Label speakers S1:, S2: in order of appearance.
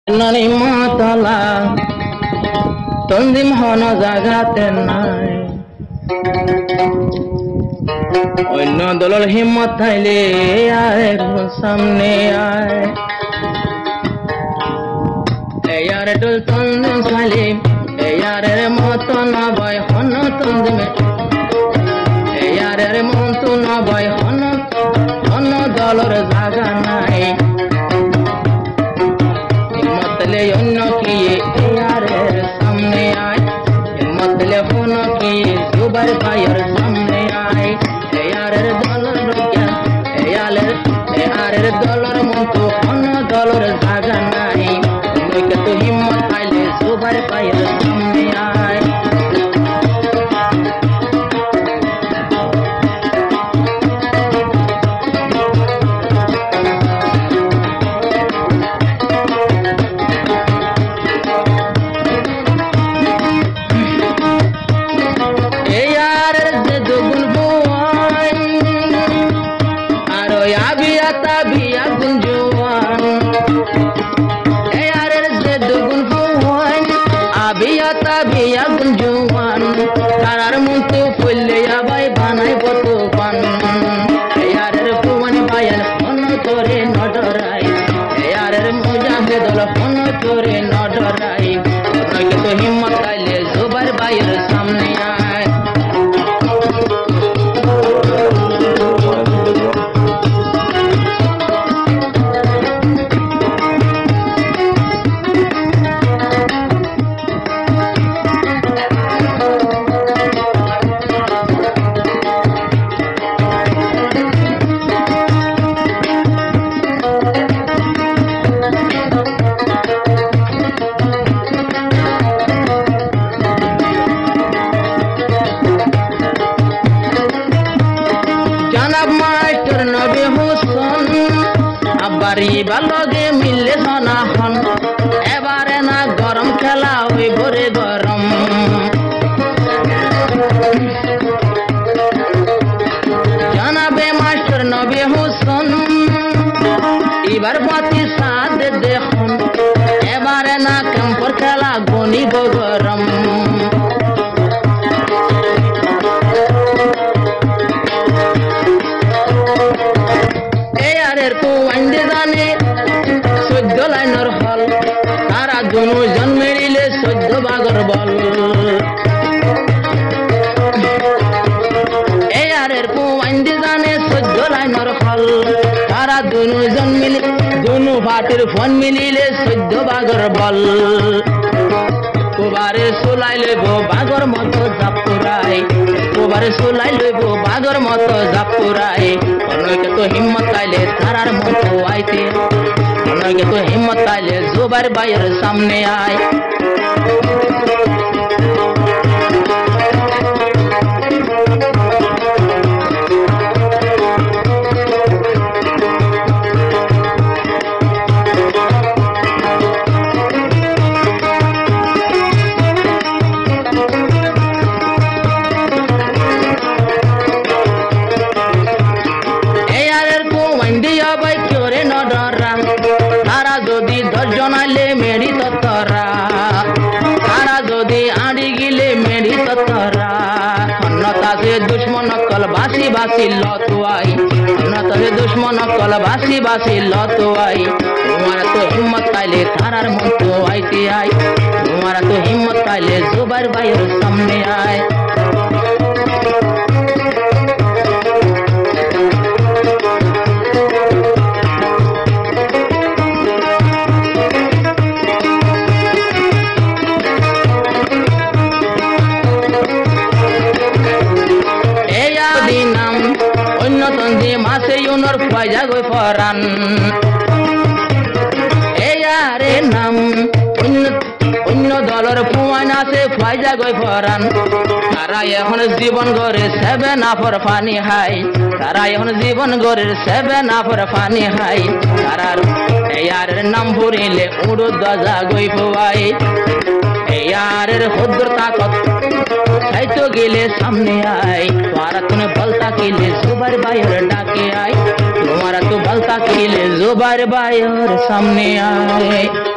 S1: ননি মাতলা তন্দিম হন জাগাতে নাই অন্য দলের হিম্মত থাইলে আয় সামনে আয় এয়ার ডল তন্দিম খালি এয়ারের মত না বয় হন তন্দিমে এয়ারের মত না বয় হন হন দলের জাগা নাই অন্য কি এয়ারের সামনে আয় মতলে ফোন কি জুবার ভাইয়ের সামনে আয় এয়ারের দলের রোজ্ঞা এয়ারের দলের মতো অন্য দলের জায়গা নাই নইকে তো হিম্মত পাইলে জুবার ভাইয়ের সামনে আয় Biya gunjuan, eyarer zedugun fuan. Abiyata biya gunjuan, karar muntu fulle ya bay banai botupan. Eyarer fuan bayan ono tore nodorai, eyarer mujahidul ono tore nodorai. Noike to himmat kaile zubar bayer samne ay. বালগে মিললে সোনা হন এবারে না গরম খেলা ওই ভরে গরম জানাবে মাস্টার নবী হোসেন এবার পাতি সাথ দেখুন এবারে না ক্যাম্পর খেলা গনিব গরম দুনো জন মেরিলে 14 বাগর বল এয়ারের পুয়াইন্দি জানে 14 লাইনের ফল তারা দুনো জন মিলে দুনো ফাটির ফোন মিলিলে 14 বাগর বল কোবারে সোলাই লইব বাগর মতো জাপুরাই কোবারে সোলাই লইব বাগর মতো জাপুরাই অনকে তো হিম্মত কাইলে তারার মতো আইতে অনকে তো হিম্মত কাইলে জুবার ভাইয়ের সামনে আয় তারা যদি 10 জন আইলে মেরি ততরা তারা যদি আড়ি গিলে মেরি ততরা অন্যতাতে দুশ্মন কল বাসি বাসি লতুয়াই অন্যতাতে দুশ্মন কল বাসি বাসি লতুয়াই তোমার তো হিম্মত পাইলে তারার মতো আইতে আই তোমার তো হিম্মত পাইলে জুবার ভাইয়ের সামনে আয় মাসে ইউনর ফাইজা গই ফরান এয়ারে নাম অন্য দলের ফুয়ান আছে ফাইজা গই ফরান তারা এখন জীবন গড়ে 7 আফর পানি হাই তারা এখন জীবন গড়ে 7 আফর পানি হাই তারার এয়ারের নাম ভরিলে উড়ো দজা গই ফুয়াই এয়ারের হুদ্র তাকত চাইতো গেলে সামনে আয় তোরা তুমি বলতা কিলে জুবার ভাইয়ের ডাকে আয় তোমারা তো বলতা কিলে জুবার ভাইয়ের সামনে আয়